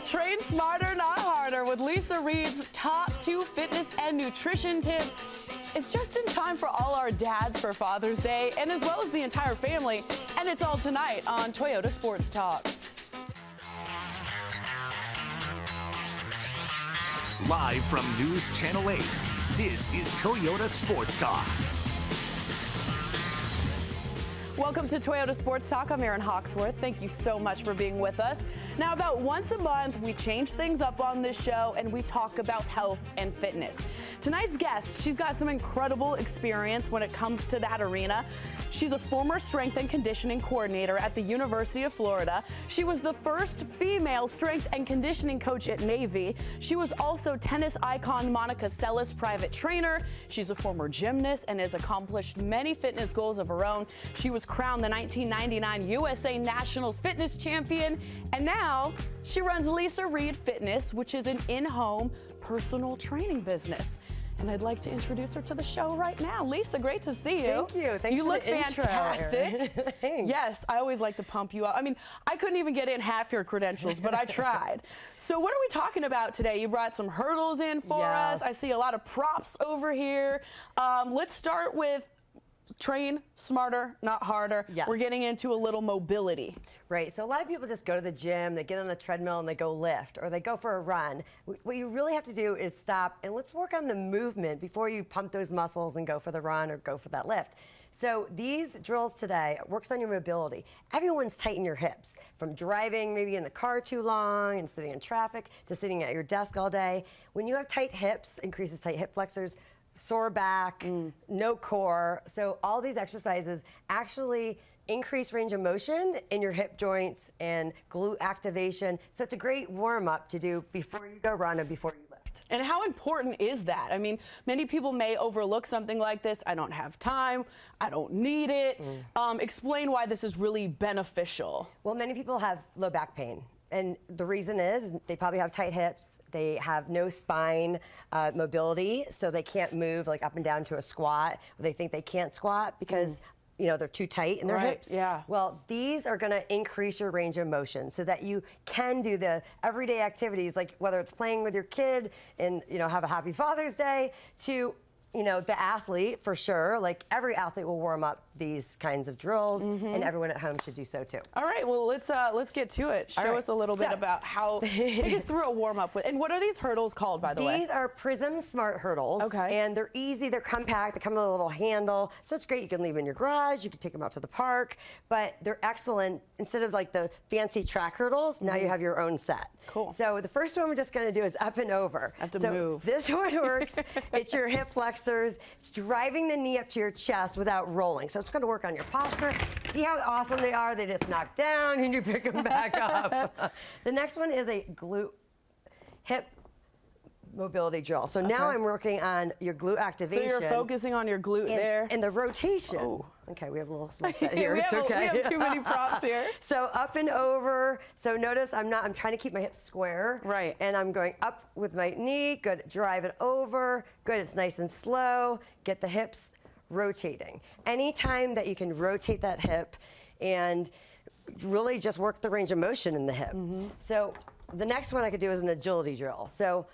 Train smarter, not harder with Lisa Reed's top 2 fitness and nutrition tips. It's just in time for all our dads for Father's Day and as well as the entire family. And it's all tonight on Toyota Sports Talk. Live from News Channel 8, this is Toyota Sports Talk. Welcome to Toyota Sports Talk. I'm Erin Hawksworth. Thank you so much for being with us. Now, about once a month, we change things up on this show and we talk about health and fitness. Tonight's guest, she's got some incredible experience when it comes to that arena. She's a former strength and conditioning coordinator at the University of Florida. She was the first female strength and conditioning coach at Navy. She was also tennis icon Monica Seles' private trainer. She's a former gymnast and has accomplished many fitness goals of her own. She was crowned the 1999 USA Nationals Fitness Champion, and now she runs Lisa Reed Fitness, which is an in-home personal training business. And I'd like to introduce her to the show right now. Lisa, great to see you. Thank you. Thanks you for look the intro, fantastic. Thanks. Yes, I always like to pump you up. I mean, I couldn't even get in half your credentials, but I tried. So what are we talking about today? You brought some hurdles in for us. I see a lot of props over here. Let's start with train smarter, not harder. Yes. We're getting into a little mobility. Right, so a lot of people just go to the gym, they get on the treadmill and they go lift, or they go for a run. What you really have to do is stop and let's work on the movement before you pump those muscles and go for the run or go for that lift. So these drills today works on your mobility. Everyone's tight in your hips, from driving maybe in the car too long and sitting in traffic to sitting at your desk all day. When you have tight hips, increases tight hip flexors, sore back, no core. So all these exercises actually increase range of motion in your hip joints and glute activation. So it's a great warm-up to do before you go run and before you lift. And how important is that? I mean, many people may overlook something like this. I don't have time. I don't need it. Explain why this is really beneficial. Well, many people have low back pain. And the reason is they probably have tight hips, they have no spine mobility, so they can't move like up and down to a squat. They think they can't squat because you know, they're too tight in their hips. Yeah. Well, these are gonna increase your range of motion so that you can do the everyday activities, like whether it's playing with your kid and, you know, have a happy Father's Day, to, you know, the athlete for sure. Like every athlete will warm up these kinds of drills, and everyone at home should do so too. All right, well let's get to it. Show us a little bit about how. Take us through a warm up with. And what are these hurdles called, by the way? These are Prism Smart hurdles. Okay. And they're easy. They're compact. They come with a little handle, so it's great. You can leave them in your garage. You can take them out to the park. But they're excellent. Instead of like the fancy track hurdles, now you have your own set. Cool. So the first one we're just going to do is up and over. I have to move. This one works. It's your hip flexors. It's driving the knee up to your chest without rolling. So it's going to work on your posture. See how awesome they are? They just knock down and you pick them back up. The next one is a glute hip mobility drill. So now I'm working on your glute activation. So you're focusing on your glute there. And the rotation. Oh. Okay, we have a little small set here. we It's okay. We have too many props here. So up and over. So notice I'm trying to keep my hips square. Right. And I'm going up with my knee. Good. Drive it over. Good. It's nice and slow. Get the hips rotating. Anytime that you can rotate that hip and really just work the range of motion in the hip. So the next one I could do is an agility drill. So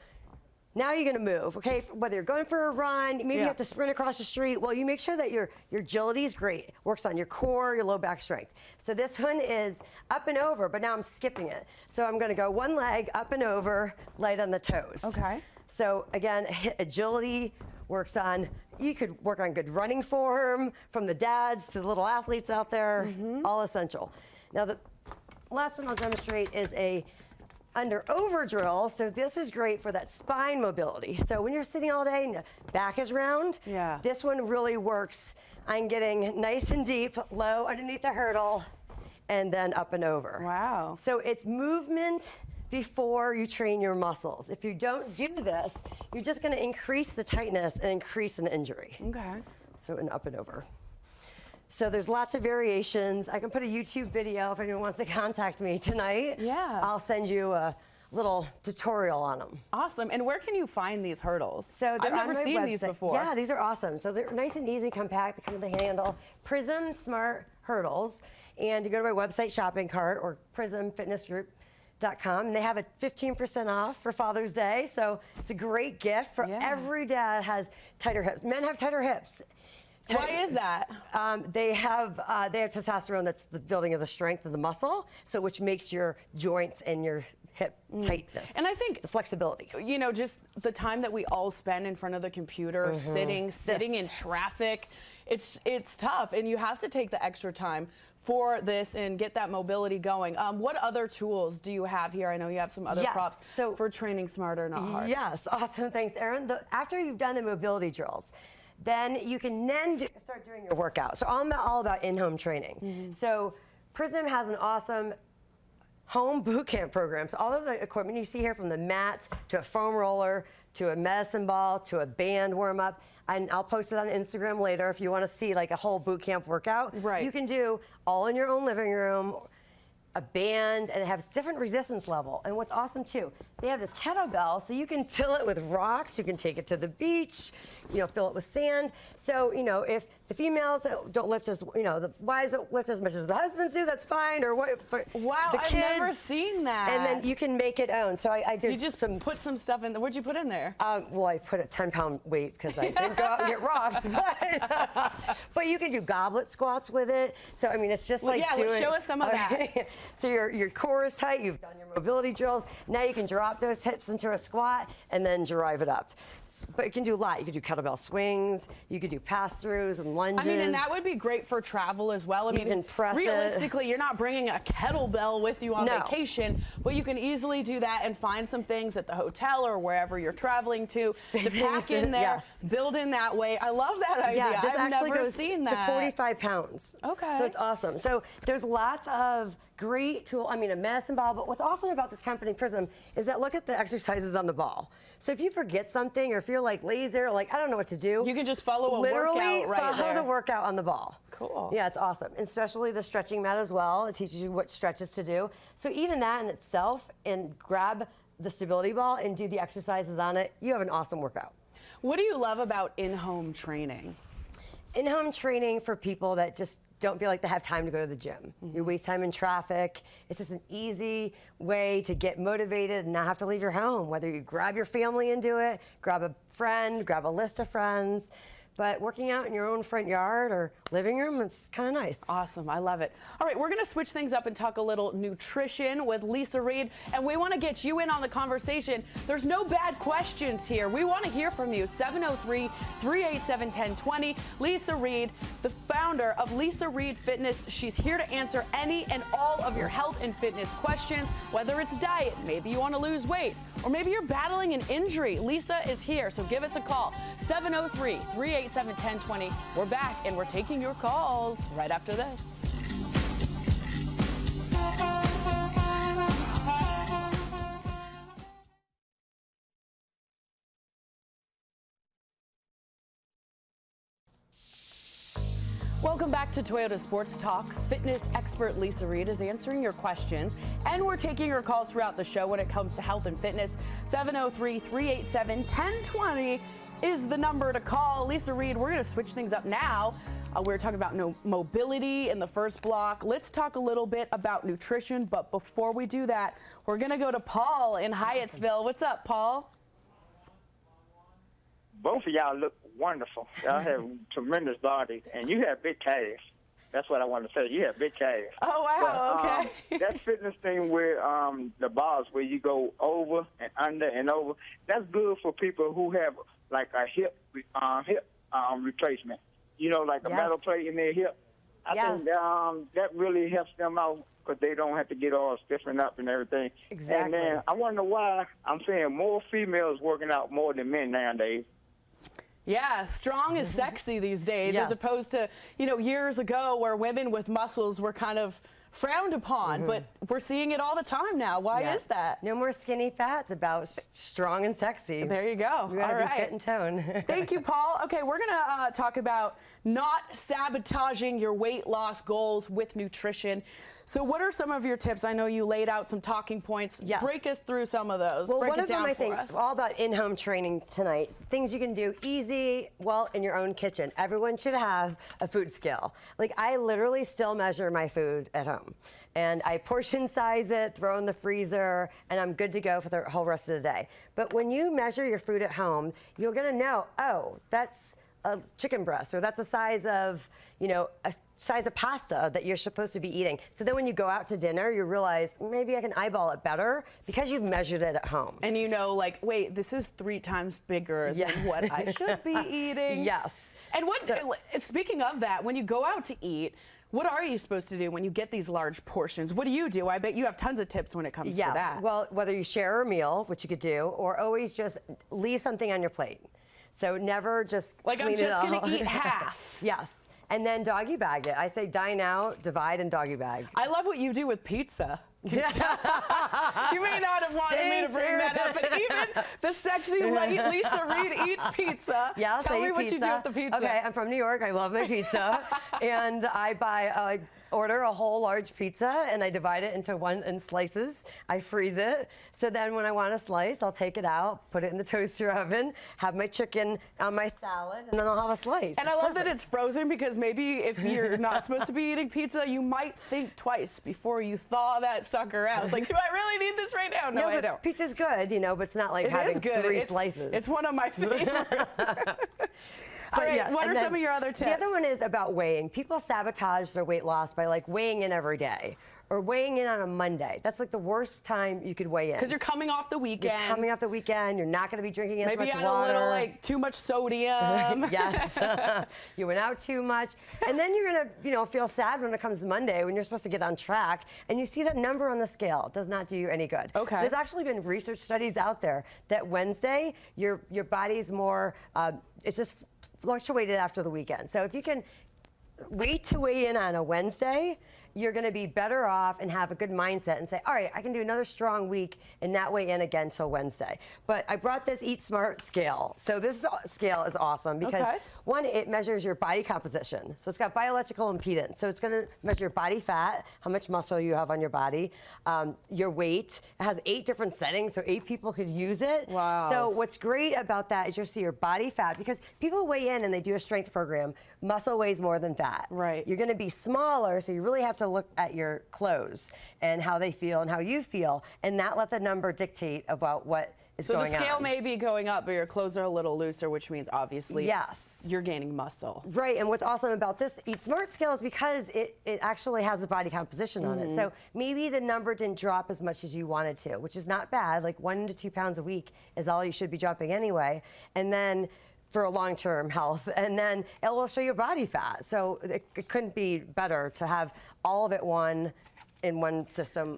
now you're going to move, okay? Whether you're going for a run, maybe you have to sprint across the street. Well, you make sure that your agility is great. Works on your core, your low back strength. So this one is up and over, but now I'm skipping it. So I'm going to go one leg up and over, light on the toes. Okay. So again, agility works on, you could work on good running form, from the dads to the little athletes out there, all essential. Now the last one I'll demonstrate is a under-over drill. So this is great for that spine mobility. So when you're sitting all day and your back is round, this one really works on getting nice and deep, low underneath the hurdle, and then up and over. Wow. So it's movement before you train your muscles. If you don't do this, you're just going to increase the tightness and increase an injury. Okay. So an up and over. So there's lots of variations. I can put a YouTube video if anyone wants to contact me tonight. Yeah. I'll send you a little tutorial on them. Awesome. And where can you find these hurdles? So I've never seen these before. Yeah, these are awesome. So they're nice and easy, compact. They come with a handle. Prism Smart Hurdles. And you go to my website shopping cart or Prism Fitness Group. SportsTalk.com, and they have a 15% off for Father's Day. So it's a great gift for every dad has tighter hips. Men have tighter hips. Why is that? They have testosterone. That's the building of the strength of the muscle, so which makes your joints and your hip tightness. And I think the flexibility. You know, just the time that we all spend in front of the computer, sitting in traffic, it's tough, and you have to take the extra time for this and get that mobility going. What other tools do you have here? I know you have some other props for training smarter, not hard. Yes, awesome. Thanks, Erin. After you've done the mobility drills, then you can start doing your workout. So I'm all about in-home training. So Prism has an awesome home boot camp program. So all of the equipment you see here, from the mats to a foam roller to a medicine ball to a band warm-up, and I'll post it on Instagram later if you want to see like a whole boot camp workout. You can do all in your own living room, a band, and it has different resistance level. And what's awesome too, they have this kettlebell, so you can fill it with rocks, you can take it to the beach, you know, fill it with sand. So, you know, if the females don't lift as, you know, the wives don't lift as much as the husbands do, that's fine. Or what? Wow, the kids, I've never seen that. And then you can make it own. So I did. You just put some stuff in. What'd you put in there? Well, I put a 10-pound weight because I didn't go out and get rocks. But you can do goblet squats with it. So I mean, it's just like doing. Let's show us some of that. So your core is tight. You've done your mobility drills. Now you can drop those hips into a squat and then drive it up. But you can do a lot. You can do kettlebell swings. You could do pass-throughs and lunges. I mean, and that would be great for travel as well. I mean, you can press realistically, you're not bringing a kettlebell with you on vacation, but you can easily do that and find some things at the hotel or wherever you're traveling to pack in there, build in that way. I love that idea. Yeah, this I've actually never goes seen that. to 45 pounds. Okay. So it's awesome. So there's lots of great tool. I mean, a medicine ball. But what's awesome about this company, Prism, is that look at the exercises on the ball. So if you forget something or if you're like lazy or like I don't know what to do, you can just follow a workout right follow the workout on the ball. Cool. Yeah, it's awesome. And especially the stretching mat as well. It teaches you what stretches to do. So even that in itself, and grab the stability ball and do the exercises on it, you have an awesome workout. What do you love about in-home training? In-home training for people that just don't feel like they have time to go to the gym. You waste time in traffic. It's just an easy way to get motivated and not have to leave your home. Whether you grab your family and do it, grab a friend, grab a list of friends. But working out in your own front yard or living room, it's kind of nice. Awesome. I love it. All right, we're going to switch things up and talk a little nutrition with Lisa Reed, and we want to get you in on the conversation. There's no bad questions here. We want to hear from you. 703-387-1020. Lisa Reed, the founder of Lisa Reed Fitness. She's here to answer any and all of your health and fitness questions, whether it's diet, maybe you want to lose weight, or maybe you're battling an injury. Lisa is here, so give us a call. 703-387-1020. We're back, and we're taking your calls right after this. Welcome back to Toyota Sports Talk. Fitness expert Lisa Reed is answering your questions, and we're taking your calls throughout the show when it comes to health and fitness. 703-387-1020 is the number to call. Lisa Reed, we're going to switch things up now. We're talking about mobility in the first block. Let's talk a little bit about nutrition, but before we do that, we're going to go to Paul in Hyattsville. What's up, Paul? Both of y'all look wonderful. Y'all have tremendous body, and you have big calves. That's what I want to say. You have big calves. Oh, wow, but, okay. That fitness thing where the bars where you go over and under and over, that's good for people who have like a hip replacement. You know, like a metal plate in their hip. I think that really helps them out because they don't have to get all stiffened up and everything. Exactly. And then I wonder why I'm saying more females working out more than men nowadays. Yeah, strong is sexy these days, as opposed to, you know, years ago where women with muscles were kind of frowned upon, but we're seeing it all the time now. Why is that? No more skinny fat. It's about strong and sexy. There you go. You gotta be fit and tone. Thank you, Paul. Okay, we're gonna talk about not sabotaging your weight loss goals with nutrition. So what are some of your tips? I know you laid out some talking points. Yes. Break us through some of those. Well, Break one it of down them, I for think, us. all about in-home training tonight. Things you can do easy, well, in your own kitchen. Everyone should have a food scale. Like, I literally still measure my food at home and I portion size it, throw in the freezer, and I'm good to go for the whole rest of the day. But when you measure your food at home, you're gonna know, oh, that's a chicken breast, or that's a size of, a size of pasta that you're supposed to be eating. So then when you go out to dinner, you realize maybe I can eyeball it better because you've measured it at home. And like, wait, this is 3 times bigger than what I should be eating. Yes. And speaking of that, when you go out to eat, what are you supposed to do when you get these large portions? What do you do? I bet you have tons of tips when it comes to that. Yes. Well, whether you share a meal, which you could do, or always just leave something on your plate. So never just like clean I'm just it all. gonna eat half. Yes. And then doggy bag it. I say dine out, divide, and doggy bag. I love what you do with pizza. You may not have wanted me to bring that up, but even the sexy Lisa Reed eats pizza. Yeah, Tell me what you do with the pizza. Okay, I'm from New York. I love my pizza. And I order a whole large pizza, and I divide it in slices. I freeze it. So then when I want a slice, I'll take it out, put it in the toaster oven, have my chicken on my salad, and then I'll have a slice. And I love that it's frozen, because maybe if you're not supposed to be eating pizza, you might think twice before you thaw that sucker out. It's like, do I really need this right now? No, I don't. Pizza's good, but it's not like having 3 slices. It's one of my favorites. All right, what are some of your other tips? The other one is about weighing. People sabotage their weight loss by weighing in every day or weighing in on a Monday. That's the worst time you could weigh in. Because you're coming off the weekend. You're coming off the weekend. You're not going to be drinking as much water. Maybe you had a little too much sodium. Yes. You went out too much. And then you're going to feel sad when it comes to Monday when you're supposed to get on track and you see that number on the scale. It does not do you any good. Okay. There's actually been research studies out there that Wednesday your body's more it's just fluctuated after the weekend. So if you can wait to weigh in on a Wednesday, you're going to be better off and have a good mindset and say, all right, I can do another strong week and not weigh in again till Wednesday. But I brought this Eat Smart scale. So this scale is awesome because, one, it measures your body composition. So it's got bioelectrical impedance. So it's going to measure your body fat, how much muscle you have on your body, your weight. It has 8 different settings, so 8 people could use it. Wow. So what's great about that is you'll see your body fat, because people weigh in and they do a strength program. Muscle weighs more than fat. Right. You're going to be smaller, so you really have to look at your clothes and how they feel and how you feel, and not let the number dictate about what is going on. So the scale may be going up, but your clothes are a little looser, which means obviously you're gaining muscle. Right, and what's awesome about this Eat Smart scale is because it actually has a body composition on it. So maybe the number didn't drop as much as you wanted to, which is not bad. 1 to 2 pounds a week is all you should be dropping anyway. And then for a long-term health, and then it will show your body fat. So it couldn't be better to have all of it in one system.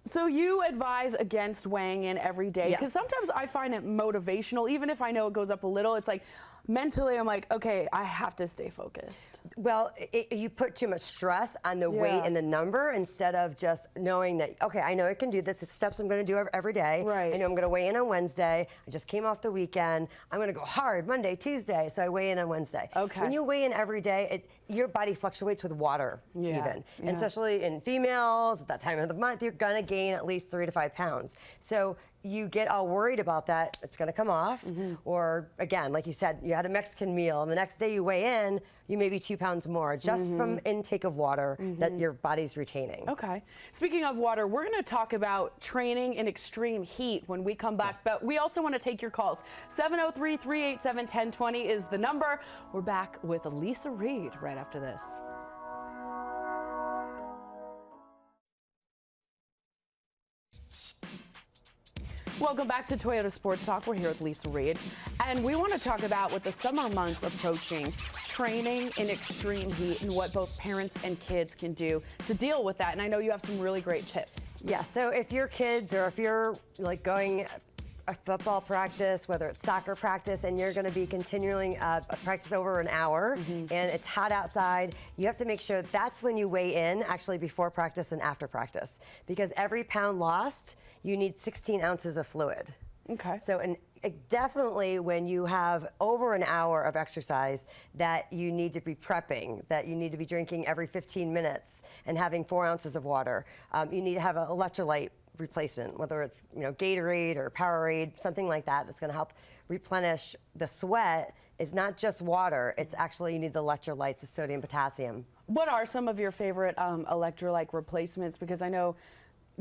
So you advise against weighing in every day? Yes. Because sometimes I find it motivational, even if I know it goes up a little. It's like, mentally, I'm like, okay, I have to stay focused. Well, you put too much stress on the weight and the number instead of just knowing that, okay, I know I can do this. It's steps I'm going to do every day. Right. I know I'm going to weigh in on Wednesday. I just came off the weekend. I'm going to go hard Monday, Tuesday, so I weigh in on Wednesday. Okay. When you weigh in every day, your body fluctuates with water even. And especially in females, at that time of the month, you're going to gain at least 3 to 5 pounds. So you get all worried about that, it's going to come off. Or again, like you said, you had a Mexican meal and the next day you weigh in, you may be 2 pounds more just from intake of water that your body's retaining. Okay. Speaking of water, we're going to talk about training in extreme heat when we come back, but we also want to take your calls. 703-387-1020 is the number. We're back with Lisa Reed right after this. Welcome back to Toyota Sports Talk. We're here with Lisa Reed, and we want to talk about, with the summer months approaching, training in extreme heat and what both parents and kids can do to deal with that. And I know you have some really great tips. Yeah, so if your kids, or if you're going a football practice, whether it's soccer practice, and you're going to be continuing a practice over an hour, and it's hot outside, you have to make sure that's when you weigh in, actually before practice and after practice, because every pound lost, you need 16 ounces of fluid. Okay. So definitely when you have over an hour of exercise, that you need to be prepping, that you need to be drinking every 15 minutes and having 4 ounces of water. You need to have an electrolyte replacement, whether it's Gatorade or Powerade, something like that, that's going to help replenish the sweat. It's not just water, it's actually, you need the electrolytes of sodium, potassium. What are some of your favorite electrolyte replacements? Because I know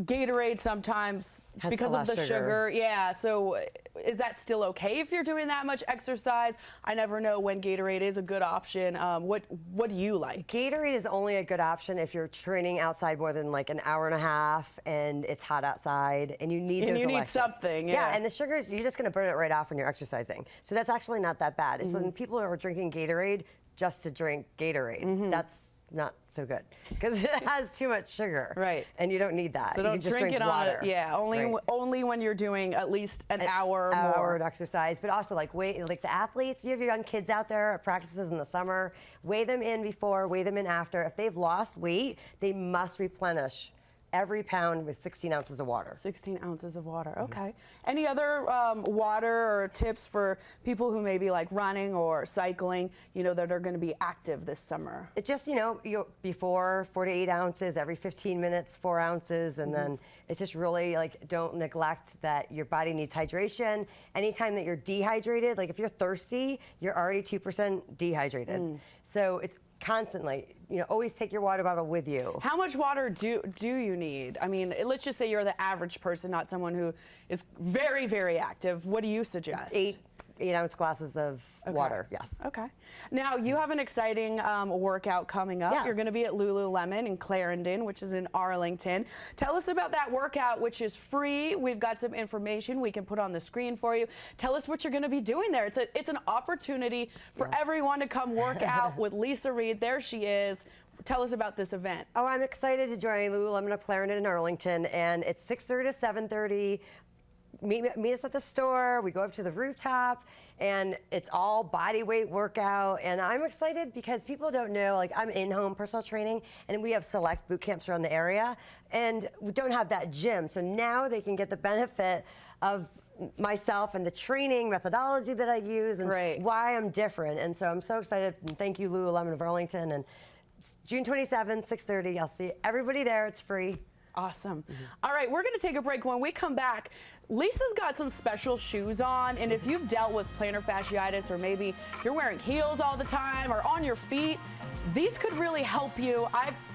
Gatorade sometimes, Has because a of lot the of sugar. Yeah, so is that still okay if you're doing that much exercise? I never know when Gatorade is a good option. What do you like? Gatorade is only a good option if you're training outside more than like an hour and a half and it's hot outside and you need those you need electrolytes. something. Yeah, and the sugars, you're just going to burn it right off when you're exercising. So that's actually not that bad. So when people are drinking Gatorade just to drink Gatorade, that's not so good because it has too much sugar. Right. And you don't need that. So you don't just drink it water. on. Yeah, only when you're doing at least an hour or more of exercise, but also like the athletes, you have your young kids out there at practices in the summer, weigh them in before, weigh them in after. If they've lost weight, they must replenish every pound with 16 ounces of water. 16 ounces of water. Okay. Any other water or tips for people who may be like running or cycling, that are going to be active this summer? It just, before 4 to 8 ounces, every 15 minutes, 4 ounces. And then it's just really like, don't neglect that your body needs hydration. Anytime that you're dehydrated, like if you're thirsty, you're already 2% dehydrated. So it's constantly, always take your water bottle with you. How much water do you need? I mean, let's just say you're the average person, not someone who is very, very active. What do you suggest? 8-ounce glasses of water, yes. Okay. Now, you have an exciting workout coming up. Yes. You're going to be at Lululemon in Clarendon, which is in Arlington. Tell us about that workout, which is free. We've got some information we can put on the screen for you. Tell us what you're going to be doing there. It's an opportunity for everyone to come work out with Lisa Reed. There she is. Tell us about this event. Oh, I'm excited to join Lululemon of Clarendon in Arlington, and it's 6:30 to 7:30. Meet us at the store. We go up to the rooftop, and it's all body weight workout. And I'm excited because people don't know, like I'm in-home personal training, and we have select boot camps around the area, and we don't have that gym. So now they can get the benefit of myself and the training methodology that I use and why I'm different. And so I'm so excited. And thank you, Lululemon of Arlington. And June 27th, 6:30. I'll see everybody there. It's free. Awesome. All right, we're going to take a break. When we come back, Lisa's got some special shoes on, and if you've dealt with plantar fasciitis or maybe you're wearing heels all the time or on your feet, these could really help you.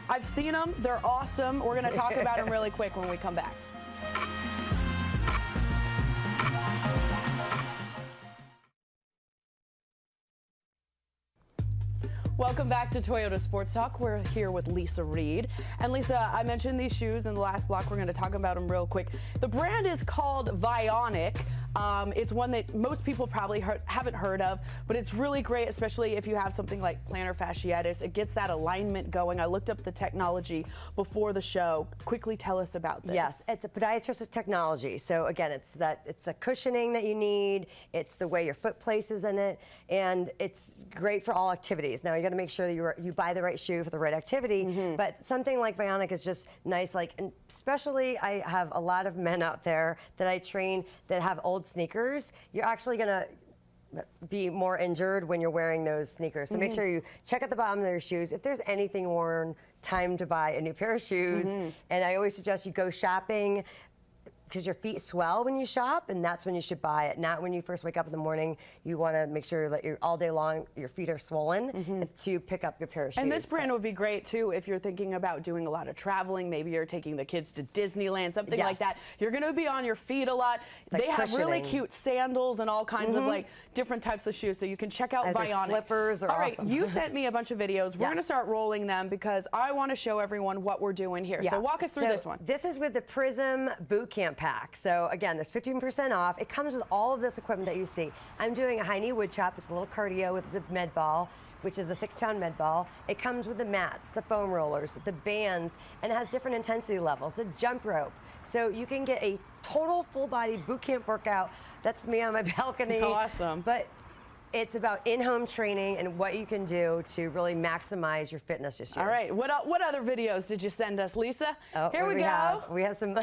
I've seen them. They're awesome. We're going to talk about them really quick when we come back. Welcome back to Toyota Sports Talk. We're here with Lisa Reed. And Lisa, I mentioned these shoes in the last block. We're going to talk about them real quick. The brand is called Vionic. It's one that most people probably haven't heard of, but it's really great, especially if you have something like plantar fasciitis. It gets that alignment going. I looked up the technology before the show. Quickly tell us about this. Yes, it's a podiatrist technology. So again, it's a cushioning that you need. It's the way your foot places in it, and it's great for all activities. Now you got to make sure that you buy the right shoe for the right activity. But something like Vionic is just nice. And especially, I have a lot of men out there that I train that have old sneakers. You're actually going to be more injured when you're wearing those sneakers. So make sure you check at the bottom of their shoes. If there's anything worn, time to buy a new pair of shoes. And I always suggest you go shopping because your feet swell when you shop, and that's when you should buy it. Not when you first wake up in the morning. You want to make sure that all day long your feet are swollen to pick up your pair of shoes. And this brand would be great too if you're thinking about doing a lot of traveling. Maybe you're taking the kids to Disneyland, something like that. You're going to be on your feet a lot. They have really cute sandals and all kinds of like different types of shoes, so you can check out Vionic. Slippers are awesome. You sent me a bunch of videos. We're going to start rolling them because I want to show everyone what we're doing here. So walk us through this one. This is with the Prism Boot Camp Pack. So again, there's 15% off. It comes with all of this equipment that you see. I'm doing a high knee wood chop. It's a little cardio with the med ball, which is a 6-pound med ball. It comes with the mats, the foam rollers, the bands, and it has different intensity levels, a jump rope. So you can get a total full body boot camp workout. That's me on my balcony. Awesome. But it's about in-home training and what you can do to really maximize your fitness this year. All right. What other videos did you send us, Lisa? Here we go. We have some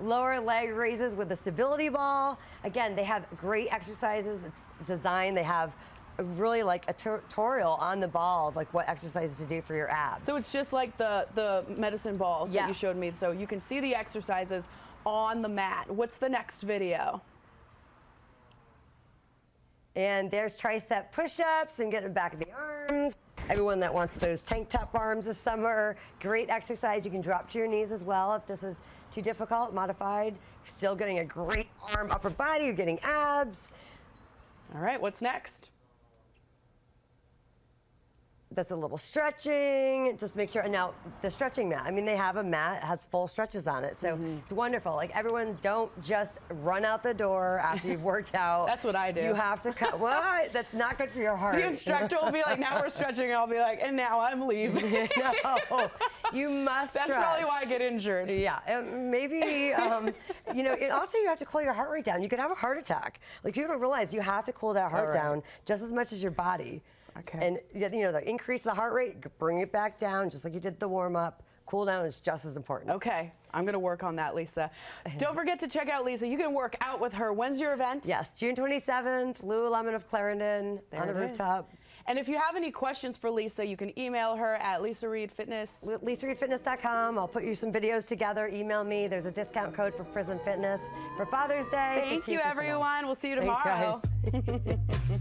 lower leg raises with the stability ball. Again, they have great exercises. It's designed. They have really like a tutorial on the ball of like what exercises to do for your abs. So it's just like the medicine ball that you showed me. So you can see the exercises on the mat. What's the next video? And there's tricep push-ups and getting back of the arms. Everyone that wants those tank top arms this summer, great exercise. You can drop to your knees as well if this is too difficult, modified. You're still getting a great arm, upper body. You're getting abs. All right, what's next? That's a little stretching. Just make sure. Now, the stretching mat, I mean, they have a mat, it has full stretches on it. So it's wonderful. Like, everyone, don't just run out the door after you've worked out. That's what I do. You have to cut. What? That's not good for your heart. The instructor will be like, now we're stretching. And I'll be like, and now I'm leaving. No, you must That's stretch. probably why I get injured. Yeah, maybe, you know, and also you have to cool your heart rate down. You could have a heart attack. Like, people don't realize you have to cool that heart down just as much as your body. Okay. And, you know, the increase in the heart rate, bring it back down just like you did the warm-up. Cool down is just as important. Okay, I'm going to work on that, Lisa. Don't forget to check out Lisa. You can work out with her. When's your event? Yes, June 27th, Lululemon of Clarendon on the rooftop. And if you have any questions for Lisa, you can email her at Lisa Reed Fitness. LisaReedFitness.com. I'll put you some videos together. Email me. There's a discount code for Prism Fitness for Father's Day. Thank you, everyone. We'll see you tomorrow. Thanks, guys.